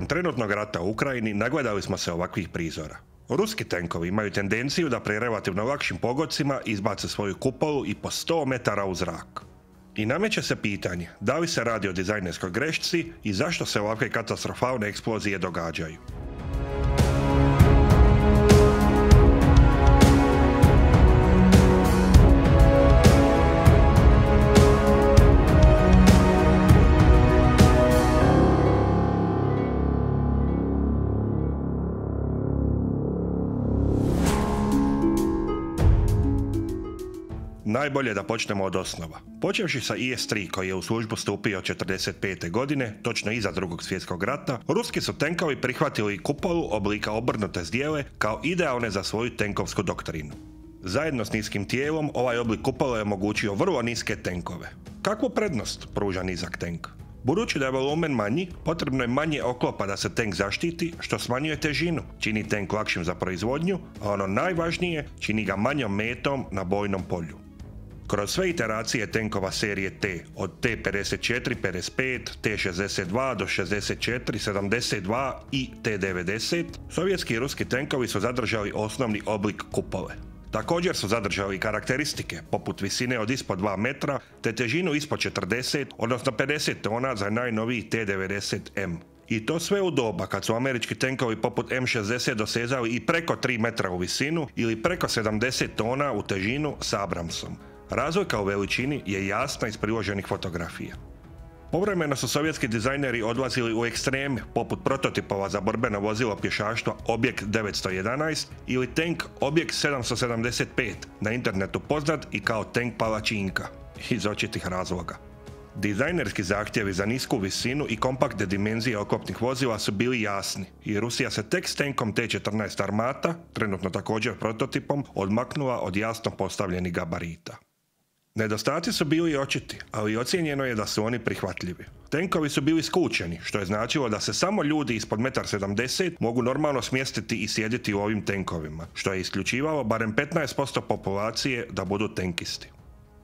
trenutnog rata u Ukrajini nagledali smo se ovakvih prizora. Ruski tenkovi imaju tendenciju da pri relativno lakšim pogodcima izbace svoju kupolu i po 100 metara u zrak. I nameće se pitanje da li se radi o dizajnerskoj grešci i zašto se ovakve katastrofalne eksplozije događaju. Najbolje da počnemo od osnova. Počevši sa IS-3 koji je u službu stupio 1945. godine, točno iza Drugog svjetskog rata, ruski su tenkovi prihvatili kupolu oblika obrnute zdjele kao idealne za svoju tenkovsku doktrinu. Zajedno s niskim tijelom, ovaj oblik kupole je omogućio vrlo niske tenkove. Kakvu prednost pruža nizak tenk? Budući da je volumen manji, potrebno je manje oklopa da se tenk zaštiti, što smanjuje težinu, čini tenk lakšim za proizvodnju, a ono najvažnije, čini ga manjom metom na bojnom polju. Kroz sve iteracije tenkova serije T, od T-54, 55, T-62 do 64, 72 i T-90, sovjetski i ruski tenkovi su zadržali osnovni oblik kupole. Također su zadržali karakteristike, poput visine od ispod 2 metra, te težinu ispod 40, odnosno 50 tona za najnoviji T-90M. I to sve u doba kad su američki tenkovi poput M60 dosezali i preko 3 metra u visinu ili preko 70 tona u težinu s Abramsom. Razlika u veličini je jasna iz priloženih fotografija. Povremeno su sovjetski dizajneri odlazili u ekstreme, poput prototipova za borbeno vozilo pješaštva Objekt 911 ili tank Objekt 775, na internetu poznat i kao tank palačinka, iz očitih razloga. Dizajnerski zahtjevi za nisku visinu i kompaktne dimenzije oklopnih vozila su bili jasni i Rusija se tek s tenkom T-14 Armata, trenutno također prototipom, odmaknula od jasno postavljenih gabarita. Nedostaci su bili očiti, ali ocijenjeno je da su oni prihvatljivi. Tenkovi su bili skučeni, što je značilo da se samo ljudi ispod 1,70 m mogu normalno smjestiti i sjediti u ovim tenkovima, što je isključivalo barem 15% populacije da budu tenkisti.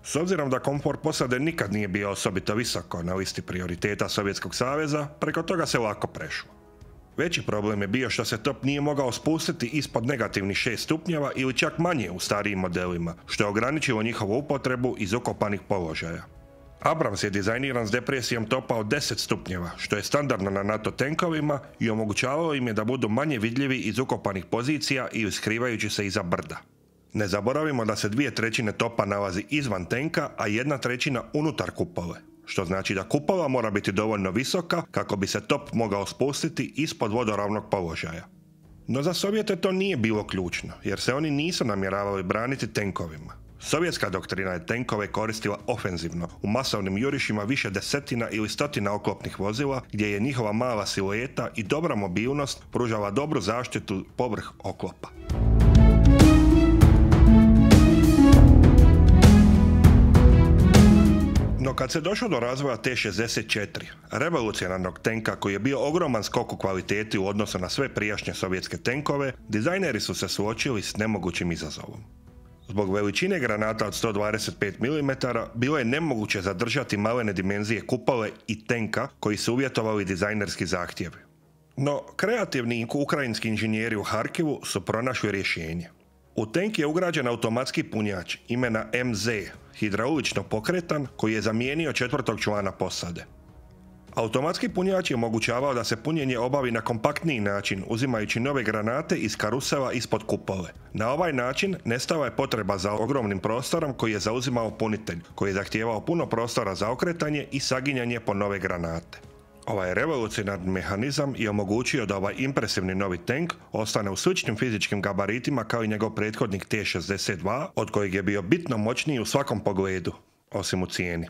S obzirom da komfort posade nikad nije bio osobito visoko na listi prioriteta Sovjetskog saveza, preko toga se lako prešlo. Veći problem je bio što se top nije mogao spustiti ispod negativnih 6 stupnjeva ili čak manje u starijim modelima, što je ograničilo njihovu upotrebu iz ukopanih položaja. Abrams je dizajniran s depresijom topa od 10 stupnjeva, što je standardno na NATO tenkovima i omogućavalo im je da budu manje vidljivi iz ukopanih pozicija ili skrivajući se iza brda. Ne zaboravimo da se 2/3 topa nalazi izvan tenka, a 1/3 unutar kupole, što znači da kupola mora biti dovoljno visoka kako bi se top mogao spustiti ispod vodoravnog položaja. No za Sovjete to nije bilo ključno, jer se oni nisu namjeravali braniti tenkovima. Sovjetska doktrina je tenkove koristila ofenzivno, u masovnim jurišima više desetina ili stotina oklopnih vozila, gdje je njihova mala silueta i dobra mobilnost pružala dobru zaštitu povrh oklopa. No kad se došlo do razvoja T-64, revolucionarnog tenka koji je bio ogroman skok u kvaliteti u odnosu na sve prijašnje sovjetske tenkove, dizajneri su se suočili s nemogućim izazovom. Zbog veličine granata od 125 mm bilo je nemoguće zadržati malene dimenzije kupole i tenka koji su uvjetovali dizajnerski zahtjevi. No, kreativni ukrajinski inženjeri u Harkivu su pronašli rješenje. U tenk je ugrađen automatski punjač imena MZ, hidraulično pokretan, koji je zamijenio 4. člana posade. Automatski punjač je omogućavao da se punjenje obavi na kompaktniji način, uzimajući nove granate iz karusela ispod kupole. Na ovaj način nestala je potreba za ogromnim prostorom koji je zauzimao punitelj, koji je zahtijevao puno prostora za okretanje i saginjanje po nove granate. Ovaj revolucionarni mehanizam je omogućio da ovaj impresivni novi tank ostane u sličnim fizičkim gabaritima kao i njegov prethodnik T-62, od kojeg je bio bitno moćniji u svakom pogledu, osim u cijeni.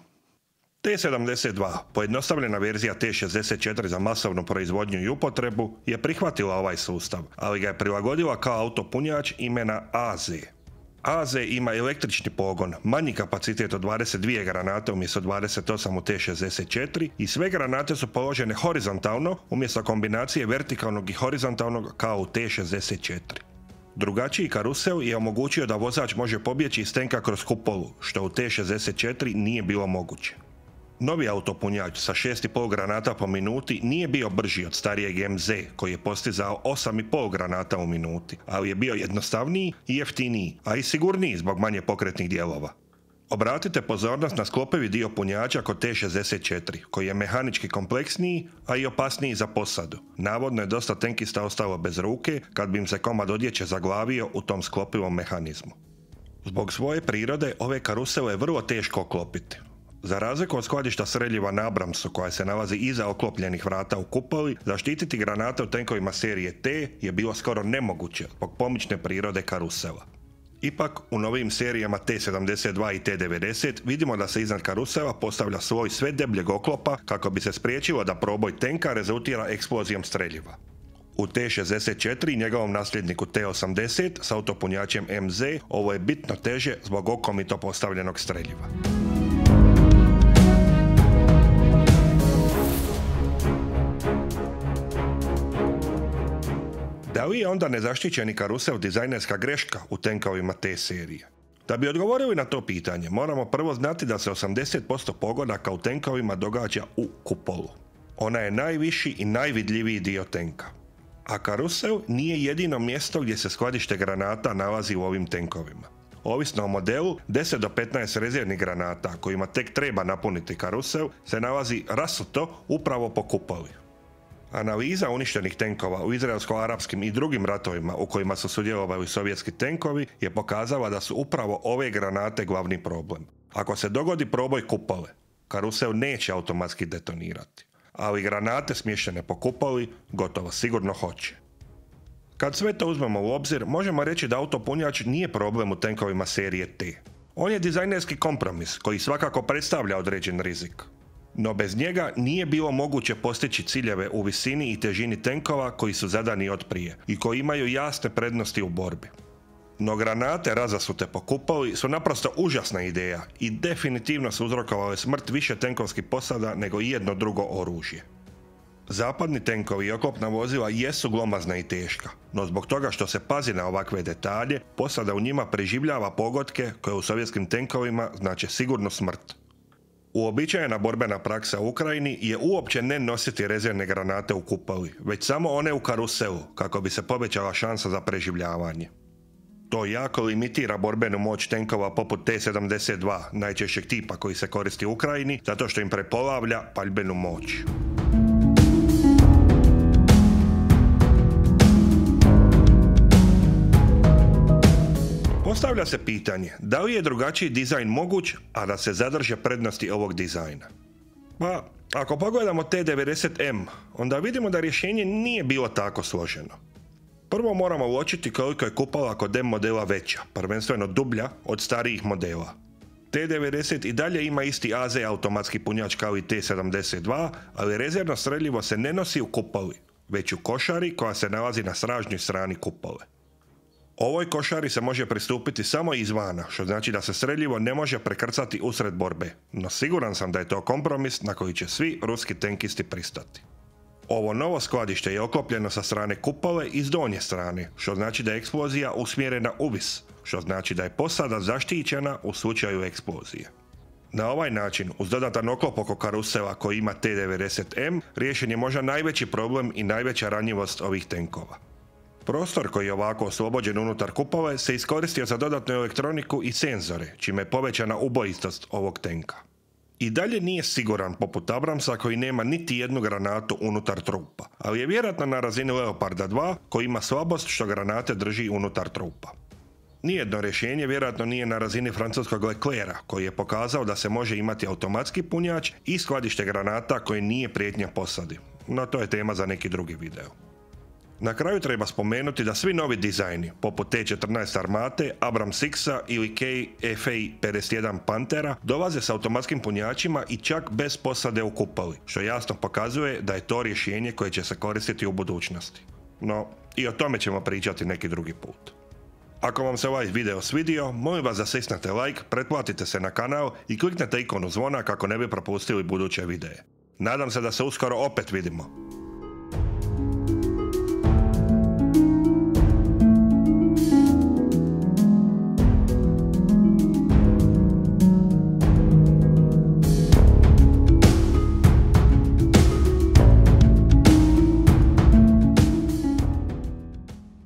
T-72, pojednostavljena verzija T-64 za masovnu proizvodnju i upotrebu, je prihvatila ovaj sustav, ali ga je prilagodila kao autopunjač imena AZ. AZ ima električni pogon, manji kapacitet od 22 granate umjesto 28 u T-64 i sve granate su položene horizontalno umjesto kombinacije vertikalnog i horizontalnog kao u T-64. Drugačiji karusel je omogućio da vozač može pobjeći iz tenka kroz kupolu, što u T-64 nije bilo moguće. Novi autopunjač sa 6,5 granata po minuti nije bio brži od starijeg MZ koji je postizao 8,5 granata u minuti, ali je bio jednostavniji i jeftiniji, a i sigurniji zbog manje pokretnih dijelova. Obratite pozornost na sklopivi dio punjača kod T-64, koji je mehanički kompleksniji, a i opasniji za posadu. Navodno je dosta tenkista ostalo bez ruke kad bi im se komad odjeće zaglavio u tom sklopivom mehanizmu. Zbog svoje prirode ove karusele je vrlo teško oklopiti. Za razliku od skladišta streljiva na Abramsu koja se nalazi iza oklopljenih vrata u kupoli, zaštititi granate u tenkovima serije T je bilo skoro nemoguće zbog pomične prirode karusela. Ipak, u novim serijama T-72 i T-90 vidimo da se iznad karusela postavlja sloj sve debljeg oklopa kako bi se spriječilo da proboj tenka rezultira eksplozijom streljiva. U T-64 i njegovom nasljedniku T-80 s autopunjačem MZ ovo je bitno teže zbog okomito postavljenog streljiva. Da li je onda nezaštićeni karusel dizajnerska greška u tenkovima te serije? Da bi odgovorili na to pitanje, moramo prvo znati da se 80% pogodaka u tenkovima događa u kupolu. Ona je najviši i najvidljiviji dio tenka. A karusel nije jedino mjesto gdje se skladište granata nalazi u ovim tenkovima. Ovisno o modelu, 10 do 15 rezervnih granata kojima tek treba napuniti karusel se nalazi rasuto upravo po kupoli. Analiza uništenih tenkova u izraelsko-arapskim i drugim ratovima u kojima su sudjelovali sovjetski tenkovi je pokazala da su upravo ove granate glavni problem. Ako se dogodi proboj kupole, karusel neće automatski detonirati, ali granate smještene po kupoli gotovo sigurno hoće. Kad sve to uzmemo u obzir, možemo reći da autopunjač nije problem u tenkovima serije T. On je dizajnerski kompromis koji svakako predstavlja određen rizik. No bez njega nije bilo moguće postići ciljeve u visini i težini tenkova koji su zadani od prije i koji imaju jasne prednosti u borbi. No granate razasute po kupoli su naprosto užasna ideja i definitivno su uzrokovale smrt više tenkovskih posada nego i jedno drugo oružje. Zapadni tenkovi i oklopna vozila jesu glomazna i teška, no zbog toga što se pazi na ovakve detalje, posada u njima preživljava pogodke koje u sovjetskim tenkovima znače sigurnu smrt. Uobičajena borbena praksa u Ukrajini je uopće ne nositi rezervne granate u kupoli, već samo one u karuselu kako bi se povećala šansa za preživljavanje. To jako limitira borbenu moć tenkova poput T-72, najčešćeg tipa koji se koristi u Ukrajini, zato što im prepolavlja paljbenu moć. Postavlja se pitanje, da li je drugačiji dizajn moguć, a da se zadrže prednosti ovog dizajna? Pa, ako pogledamo T-90M, onda vidimo da rješenje nije bilo tako složeno. Prvo moramo uočiti koliko je kupola kod M modela veća, prvenstveno dublja od starijih modela. T-90 i dalje ima isti AZ automatski punjač kao i T-72, ali rezervno streljivo se ne nosi u kupoli, već u košari koja se nalazi na sražnjoj strani kupole. Ovoj košari se može pristupiti samo izvana, što znači da se streljivo ne može prekrcati usred borbe, no siguran sam da je to kompromis na koji će svi ruski tenkisti pristati. Ovo novo skladište je oklopljeno sa strane kupole i s donje strane, što znači da je eksplozija usmjerena uvis, što znači da je posada zaštićena u slučaju eksplozije. Na ovaj način, uz dodatan oklop oko karusela koji ima T-90M, riješen je možda najveći problem i najveća ranjivost ovih tenkova. Prostor koji je ovako oslobođen unutar kupole se iskoristio za dodatnu elektroniku i senzore, čime je povećana ubojitost ovog tenka. I dalje nije siguran poput Abramsa koji nema niti jednu granatu unutar trupa, ali je vjerojatno na razini Leoparda 2 koji ima slabost što granate drži unutar trupa. Nijedno rješenje vjerojatno nije na razini francuskog Leclerca koji je pokazao da se može imati automatski punjač i skladište granata koje nije prijetnja posadi, no to je tema za neki drugi video. Na kraju treba spomenuti da svi novi dizajni, poput T-14 Armate, Abrams X-a ili KFA-51 Panthera, dolaze s automatskim punjačima i čak bez posade u kupoli, što jasno pokazuje da je to rješenje koje će se koristiti u budućnosti. No, i o tome ćemo pričati neki drugi put. Ako vam se ovaj video svidio, molim vas da stisnete like, pretplatite se na kanal i kliknete ikonu zvona kako ne bi propustili buduće videe. Nadam se da se uskoro opet vidimo.